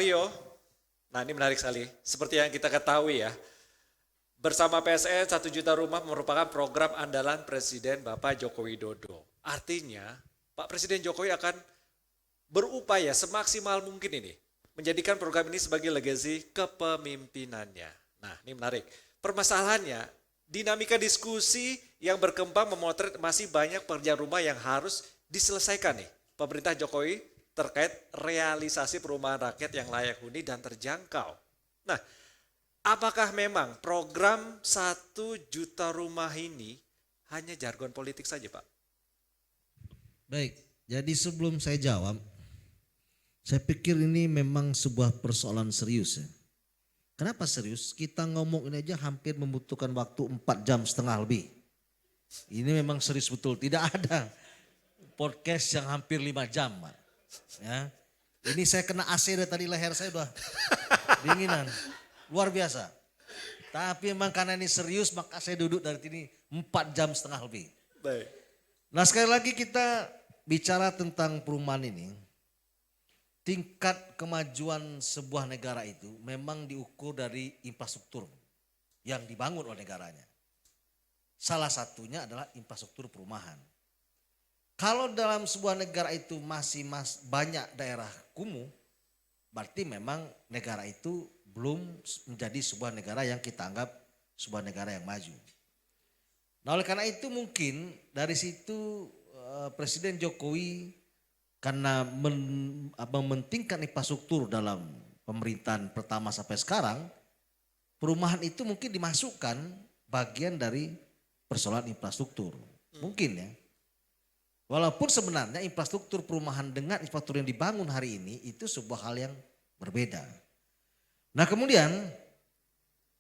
Rio, nah ini menarik sekali. Seperti yang kita ketahui ya, bersama PSN 1 juta rumah merupakan program andalan Presiden Bapak Joko Widodo. Artinya Pak Presiden Jokowi akan berupaya semaksimal mungkin ini menjadikan program ini sebagai legasi kepemimpinannya. Nah ini menarik. Permasalahannya dinamika diskusi yang berkembang memotret masih banyak pekerjaan rumah yang harus diselesaikan nih pemerintah Jokowi terkait realisasi perumahan rakyat yang layak huni dan terjangkau. Nah, apakah memang program 1 juta rumah ini hanya jargon politik saja, Pak? Baik, jadi sebelum saya jawab, saya pikir ini memang sebuah persoalan serius ya. Kenapa serius? Kita ngomong ini aja hampir membutuhkan waktu 4,5 jam lebih. Ini memang serius betul, tidak ada podcast yang hampir 5 jam. Pak. Ya, ini saya kena AC dari tadi, leher saya udah dinginan, luar biasa. Tapi memang karena ini serius maka saya duduk dari sini 4,5 jam lebih. Baik. Nah sekali lagi kita bicara tentang perumahan ini, tingkat kemajuan sebuah negara itu memang diukur dari infrastruktur yang dibangun oleh negaranya. Salah satunya adalah infrastruktur perumahan. Kalau dalam sebuah negara itu masih banyak daerah kumuh, berarti memang negara itu belum menjadi sebuah negara yang kita anggap sebuah negara yang maju. Nah oleh karena itu mungkin dari situ Presiden Jokowi karena mementingkan infrastruktur dalam pemerintahan pertama sampai sekarang, perumahan itu mungkin dimasukkan bagian dari persoalan infrastruktur. Mungkin ya. Walaupun sebenarnya infrastruktur perumahan dengan infrastruktur yang dibangun hari ini itu sebuah hal yang berbeda. Nah kemudian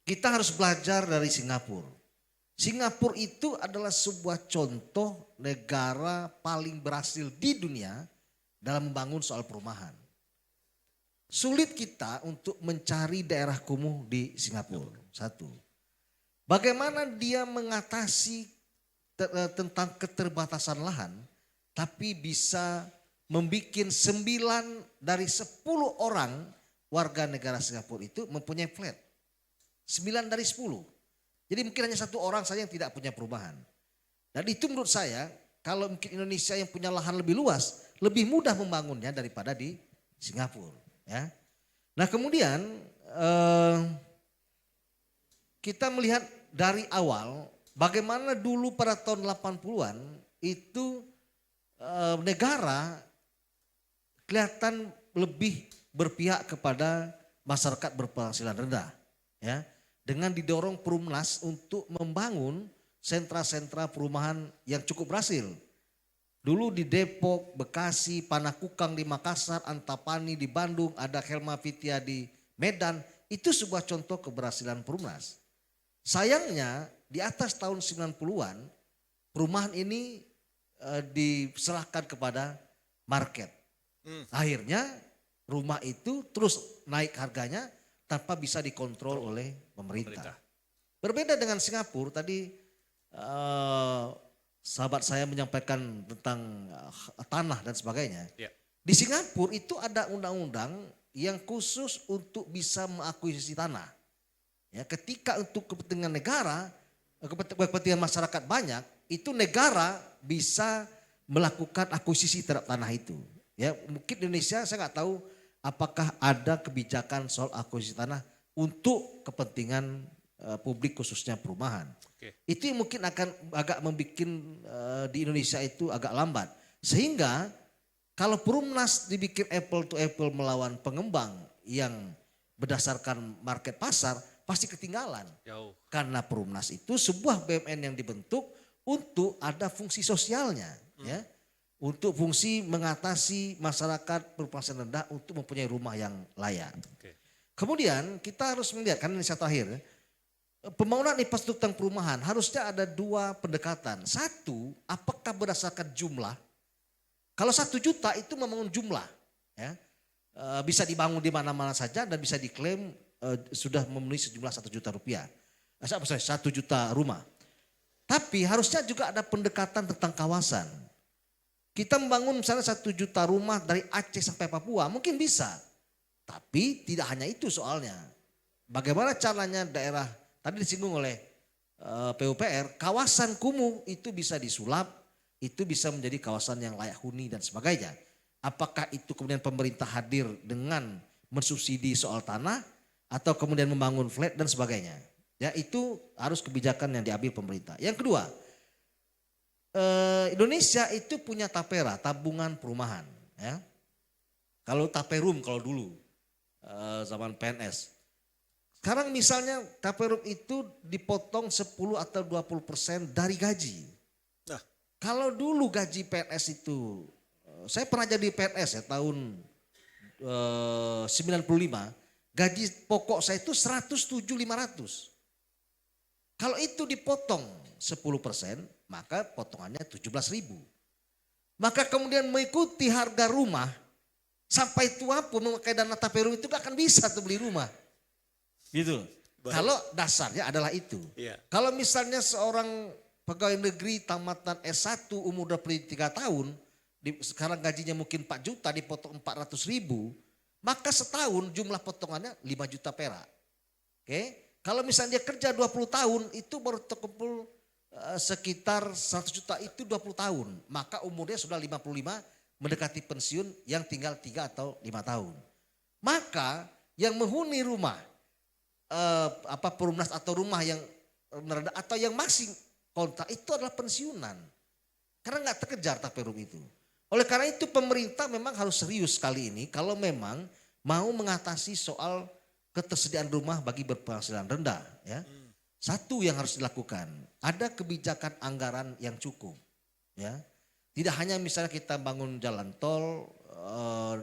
kita harus belajar dari Singapura. Singapura itu adalah sebuah contoh negara paling berhasil di dunia dalam membangun soal perumahan. Sulit kita untuk mencari daerah kumuh di Singapura. Satu. Bagaimana dia mengatasi tentang keterbatasan lahan, tapi bisa membuat 9 dari 10 orang warga negara Singapura itu mempunyai flat. 9 dari 10. Jadi mungkin hanya 1 orang saja yang tidak punya perumahan. Dan itu menurut saya kalau mungkin Indonesia yang punya lahan lebih luas, lebih mudah membangunnya daripada di Singapura. Ya. Nah kemudian kita melihat dari awal bagaimana dulu pada tahun 80-an itu negara kelihatan lebih berpihak kepada masyarakat berpenghasilan rendah. Ya, dengan didorong Perumnas untuk membangun sentra-sentra perumahan yang cukup berhasil. Dulu di Depok, Bekasi, Panakukang di Makassar, Antapani di Bandung, ada Helma Fitya di Medan. Itu sebuah contoh keberhasilan Perumnas. Sayangnya di atas tahun 90-an perumahan ini diserahkan kepada market. Akhirnya rumah itu terus naik harganya tanpa bisa dikontrol oleh pemerintah. Berbeda dengan Singapura, tadi sahabat saya menyampaikan tentang tanah dan sebagainya. Ya. Di Singapura itu ada undang-undang yang khusus untuk bisa mengakuisisi tanah. Ya, ketika untuk kepentingan negara, kepentingan masyarakat banyak, itu negara bisa melakukan akuisisi terhadap tanah itu. Ya, mungkin Indonesia saya nggak tahu apakah ada kebijakan soal akuisisi tanah untuk kepentingan publik khususnya perumahan. Oke. Itu yang mungkin akan agak membuat di Indonesia itu agak lambat. Sehingga kalau Perumnas dibikin apple to apple melawan pengembang yang berdasarkan market pasar pasti ketinggalan. Jauh. Karena Perumnas itu sebuah BUMN yang dibentuk untuk ada fungsi sosialnya, ya, untuk fungsi mengatasi masyarakat berpenghasilan rendah untuk mempunyai rumah yang layak. Oke. Kemudian kita harus melihat, kan ini satu akhir, pembangunan infrastruktur perumahan harusnya ada 2 pendekatan. Satu, apakah berdasarkan jumlah? Kalau 1 juta itu membangun jumlah, ya, bisa dibangun di mana-mana saja dan bisa diklaim sudah memenuhi sejumlah 1 juta rupiah. 1 juta rumah. Tapi harusnya juga ada pendekatan tentang kawasan. Kita membangun misalnya 1 juta rumah dari Aceh sampai Papua mungkin bisa. Tapi tidak hanya itu soalnya. Bagaimana caranya daerah, tadi disinggung oleh PUPR, kawasan kumuh itu bisa disulap, itu bisa menjadi kawasan yang layak huni dan sebagainya. Apakah itu kemudian pemerintah hadir dengan mensubsidi soal tanah atau kemudian membangun flat dan sebagainya. Ya, itu harus kebijakan yang diambil pemerintah. Yang kedua, Indonesia itu punya tapera, tabungan perumahan. Ya. Kalau taperum kalau dulu zaman PNS. Sekarang misalnya taperum itu dipotong 10 atau 20% dari gaji. Nah, Kalau dulu gaji PNS itu, saya pernah jadi PNS ya tahun 95, gaji pokok saya itu 107.500. Kalau itu dipotong 10%, maka potongannya 17.000. Maka kemudian mengikuti harga rumah, sampai tua pun memakai dana taperum itu gak akan bisa tuh beli rumah. Gitu. Kalau dasarnya adalah itu. iya. Kalau misalnya seorang pegawai negeri tamatan S1 umur 23 tahun, sekarang gajinya mungkin 4 juta dipotong 400.000, maka setahun jumlah potongannya 5 juta perak. Oke? Kalau misalnya dia kerja 20 tahun itu baru terkumpul sekitar 100 juta itu 20 tahun. Maka umurnya sudah 55 mendekati pensiun yang tinggal 3 atau 5 tahun. Maka yang menghuni rumah perumnas atau rumah yang rendah atau yang masih kontrak itu adalah pensiunan. Karena nggak terkejar taperum itu. Oleh karena itu pemerintah memang harus serius kali ini kalau memang mau mengatasi soal ketersediaan rumah bagi berpenghasilan rendah. Ya. Satu yang harus dilakukan, ada kebijakan anggaran yang cukup. Ya. Tidak hanya misalnya kita bangun jalan tol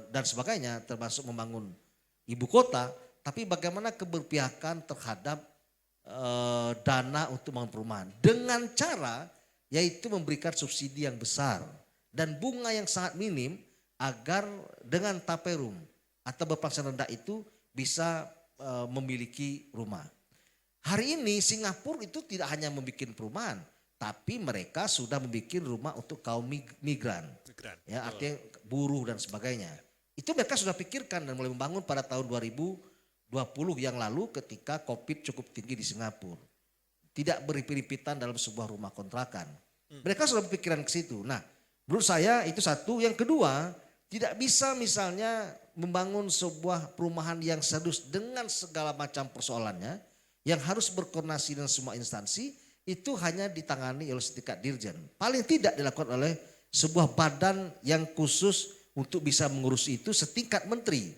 dan sebagainya termasuk membangun ibu kota, tapi bagaimana keberpihakan terhadap dana untuk membangun perumahan. Dengan cara yaitu memberikan subsidi yang besar dan bunga yang sangat minim agar dengan taperum atau berpenghasilan rendah itu bisa memiliki rumah. Hari ini Singapura itu tidak hanya membuat perumahan, tapi mereka sudah membuat rumah untuk kaum migran. Ya, artinya buruh dan sebagainya. Itu mereka sudah pikirkan dan mulai membangun pada tahun 2020 yang lalu ketika COVID cukup tinggi di Singapura. Tidak berhimpitan dalam sebuah rumah kontrakan. Mereka sudah berpikiran ke situ. Nah, menurut saya itu satu. Yang kedua, tidak bisa misalnya membangun sebuah perumahan yang serius dengan segala macam persoalannya yang harus berkoordinasi dengan semua instansi itu hanya ditangani oleh setingkat dirjen. Paling tidak dilakukan oleh sebuah badan yang khusus untuk bisa mengurus itu setingkat menteri.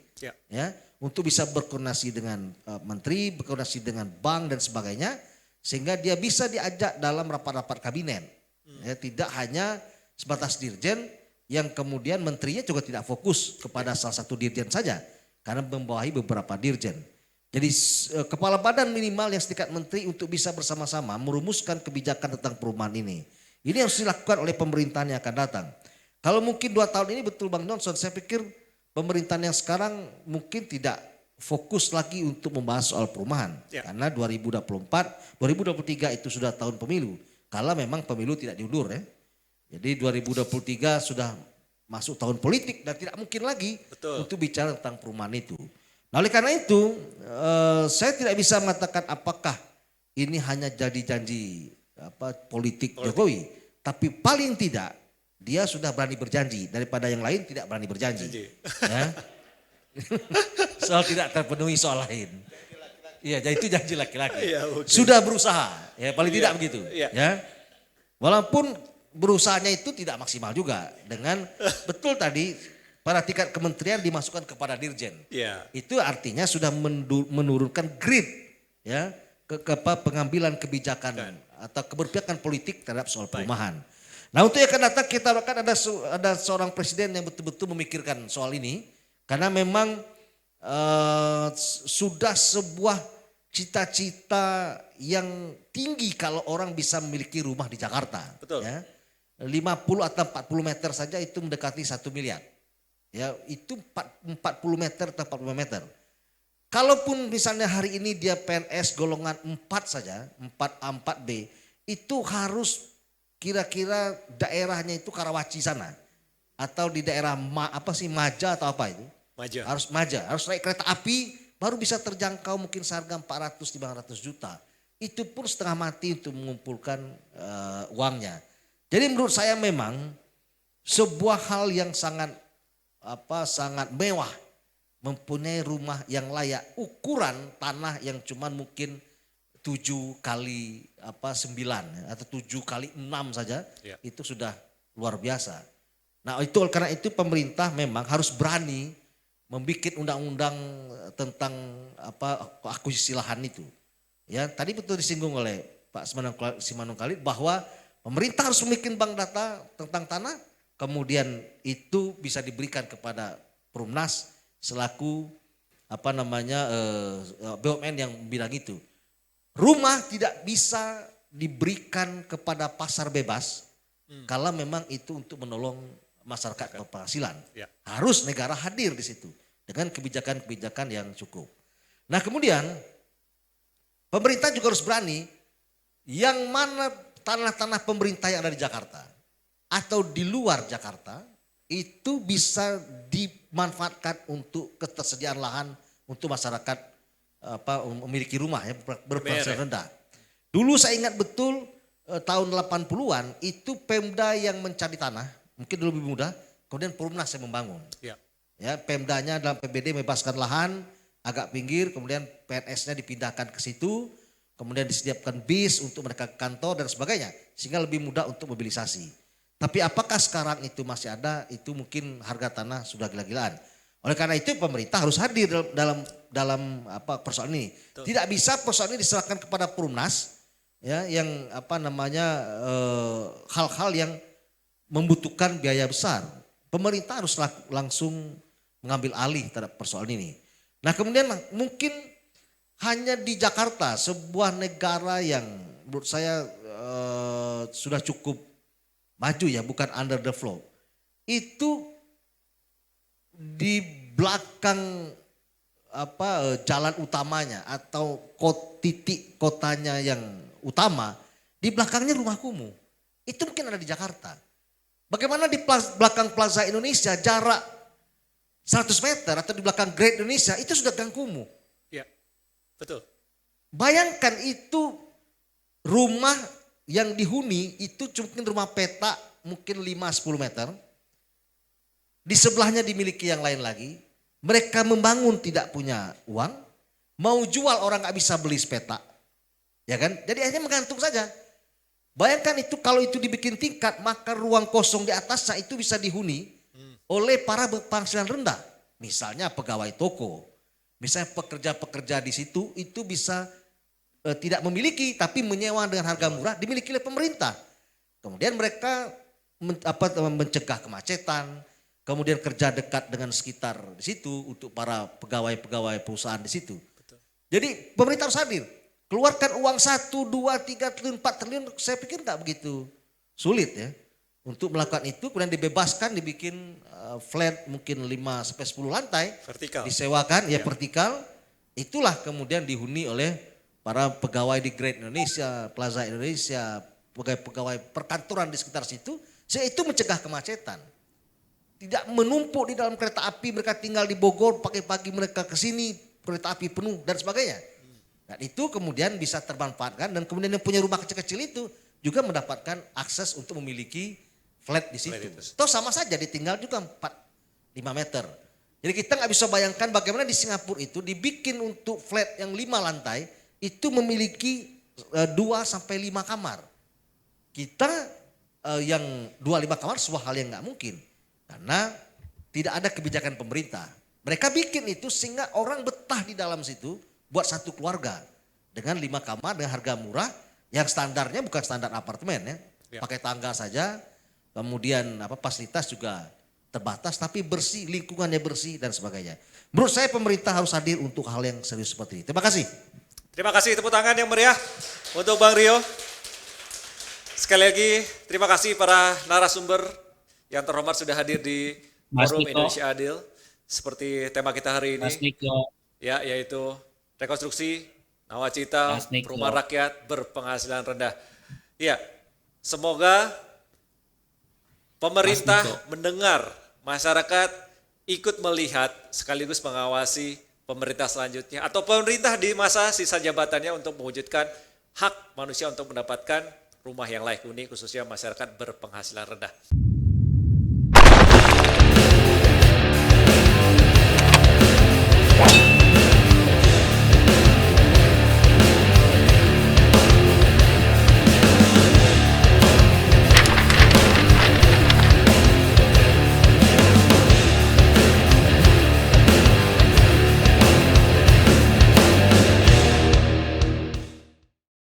Ya, untuk bisa berkoordinasi dengan menteri, berkoordinasi dengan bank dan sebagainya sehingga dia bisa diajak dalam rapat-rapat kabinet. Ya, tidak hanya sebatas dirjen yang kemudian menterinya juga tidak fokus kepada salah satu dirjen saja karena membawahi beberapa dirjen. Jadi kepala badan minimal yang setingkat menteri untuk bisa bersama-sama merumuskan kebijakan tentang perumahan ini. Ini harus dilakukan oleh pemerintahan yang akan datang. Kalau mungkin 2 tahun ini betul Bang Johnson, saya pikir pemerintahan yang sekarang mungkin tidak fokus lagi untuk membahas soal perumahan. Ya. Karena 2024, 2023 itu sudah tahun pemilu. Kalau memang pemilu tidak diundur ya. Jadi 2023 sudah masuk tahun politik dan tidak mungkin lagi untuk bicara tentang perumahan itu. Nah, oleh karena itu saya tidak bisa mengatakan apakah ini hanya jadi janji politik Jokowi. Tapi paling tidak dia sudah berani berjanji daripada yang lain tidak berani berjanji. Ya. Soal tidak terpenuhi soal lain. Iya, jadi itu janji laki-laki. Ya, okay. Sudah berusaha, ya paling tidak begitu. Ya. Walaupun berusahanya itu tidak maksimal juga dengan betul tadi pada tingkat kementerian dimasukkan kepada dirjen. Itu artinya sudah menurunkan grid ya ke pengambilan kebijakan atau keberpihakan politik terhadap soal perumahan. Nah, untuk yang akan datang kita akan ada seorang presiden yang betul-betul memikirkan soal ini karena memang sudah sebuah cita-cita yang tinggi kalau orang bisa memiliki rumah di Jakarta. Betul. Ya. 50 atau 40 meter saja itu mendekati 1 miliar. Ya, itu 40 meter atau 45 meter. Kalaupun misalnya hari ini dia PNS golongan 4 saja, 4A, 4B, itu harus kira-kira daerahnya itu Karawaci sana. Atau di daerah Maja atau apa itu. Maju. harus naik kereta api baru bisa terjangkau mungkin seharga 400-500 juta. Itu pun setengah mati untuk mengumpulkan uangnya. Jadi menurut saya memang sebuah hal yang sangat mewah, mempunyai rumah yang layak, ukuran tanah yang cuman mungkin 7 kali 9 atau 7 kali 6 saja, Ya. itu sudah luar biasa. Nah itu karena itu pemerintah memang harus berani membuat undang-undang tentang akuisisi lahan itu. Ya tadi betul disinggung oleh Pak Simanung Khalid bahwa pemerintah harus membuat bank data tentang tanah, kemudian itu bisa diberikan kepada Perumnas selaku BUMN yang bidang itu. Rumah tidak bisa diberikan kepada pasar bebas kalau memang itu untuk menolong masyarakat berpenghasilan. Ya. Harus negara hadir di situ dengan kebijakan-kebijakan yang cukup. Nah kemudian pemerintah juga harus berani yang mana tanah-tanah pemerintah yang ada di Jakarta atau di luar Jakarta itu bisa dimanfaatkan untuk ketersediaan lahan untuk masyarakat memiliki rumah ya berpenghasilan rendah. Dulu saya ingat betul tahun 80-an itu Pemda yang mencari tanah, mungkin dulu lebih mudah, kemudian Perumnas yang membangun. Ya. Ya, Pemdanya dalam PBD membebaskan lahan agak pinggir, kemudian PNS-nya dipindahkan ke situ, kemudian disediakan bis untuk mereka ke kantor dan sebagainya, sehingga lebih mudah untuk mobilisasi. Tapi apakah sekarang itu masih ada? Itu mungkin harga tanah sudah gila-gilaan. Oleh karena itu pemerintah harus hadir dalam persoalan ini. Tidak bisa persoalan ini diserahkan kepada Perumnas ya yang hal-hal yang membutuhkan biaya besar. Pemerintah harus langsung mengambil alih terhadap persoalan ini. Nah kemudian mungkin hanya di Jakarta, sebuah negara yang menurut saya sudah cukup maju ya, bukan under the flow. Itu di belakang jalan utamanya atau titik kotanya yang utama, di belakangnya rumah kumuh. Itu mungkin ada di Jakarta. Bagaimana di belakang Plaza Indonesia jarak 100 meter atau di belakang Great Indonesia itu sudah gang kumuh. Ya, betul. Bayangkan itu rumah yang dihuni itu mungkin rumah petak mungkin 5-10 meter. Di sebelahnya dimiliki yang lain lagi. Mereka membangun tidak punya uang. Mau jual orang gak bisa beli sepetak. Ya kan? Jadi akhirnya menggantung saja. Bayangkan itu kalau itu dibikin tingkat maka ruang kosong di atasnya itu bisa dihuni oleh para berpenghasilan rendah. Misalnya pegawai toko. Misalnya pekerja-pekerja di situ itu bisa tidak memiliki tapi menyewa dengan harga murah dimiliki oleh pemerintah. Kemudian mereka mencegah kemacetan, kemudian kerja dekat dengan sekitar di situ untuk para pegawai-pegawai perusahaan di situ. Betul. Jadi pemerintah harus hadir. Keluarkan uang 1, 2, 3 triliun, 4 triliun saya pikir enggak begitu sulit ya. Untuk melakukan itu kemudian dibebaskan dibikin flat mungkin 5-10 lantai. Vertikal. Disewakan ya vertikal. Itulah kemudian dihuni oleh para pegawai di Great Indonesia, Plaza Indonesia, pegawai perkantoran di sekitar situ. Sehingga itu mencegah kemacetan. Tidak menumpuk di dalam kereta api, mereka tinggal di Bogor, pagi-pagi mereka ke sini, kereta api penuh dan sebagainya. Dan itu kemudian bisa termanfaatkan dan kemudian yang punya rumah kecil-kecil itu juga mendapatkan akses untuk memiliki flat di situ. Toh sama saja ditinggal juga 4-5 meter. Jadi kita nggak bisa bayangkan bagaimana di Singapura itu dibikin untuk flat yang 5 lantai itu memiliki 2-5 kamar. Kita yang 2-5 kamar sebuah hal yang nggak mungkin. Karena tidak ada kebijakan pemerintah. Mereka bikin itu sehingga orang betah di dalam situ buat satu keluarga. Dengan 5 kamar dengan harga murah yang standarnya bukan standar apartemen ya. Pakai tangga saja, kemudian fasilitas juga terbatas tapi bersih, lingkungannya bersih dan sebagainya. Menurut saya pemerintah harus hadir untuk hal yang serius seperti ini. Terima kasih. Terima kasih, tepuk tangan yang meriah untuk Bang Rio. Sekali lagi terima kasih para narasumber yang terhormat sudah hadir di Forum Indonesia Adil. Seperti tema kita hari ini, ya, yaitu rekonstruksi nawacita rumah rakyat berpenghasilan rendah. Ya, semoga pemerintah mendengar masyarakat ikut melihat sekaligus mengawasi pemerintah selanjutnya atau pemerintah di masa sisa jabatannya untuk mewujudkan hak manusia untuk mendapatkan rumah yang layak huni khususnya masyarakat berpenghasilan rendah.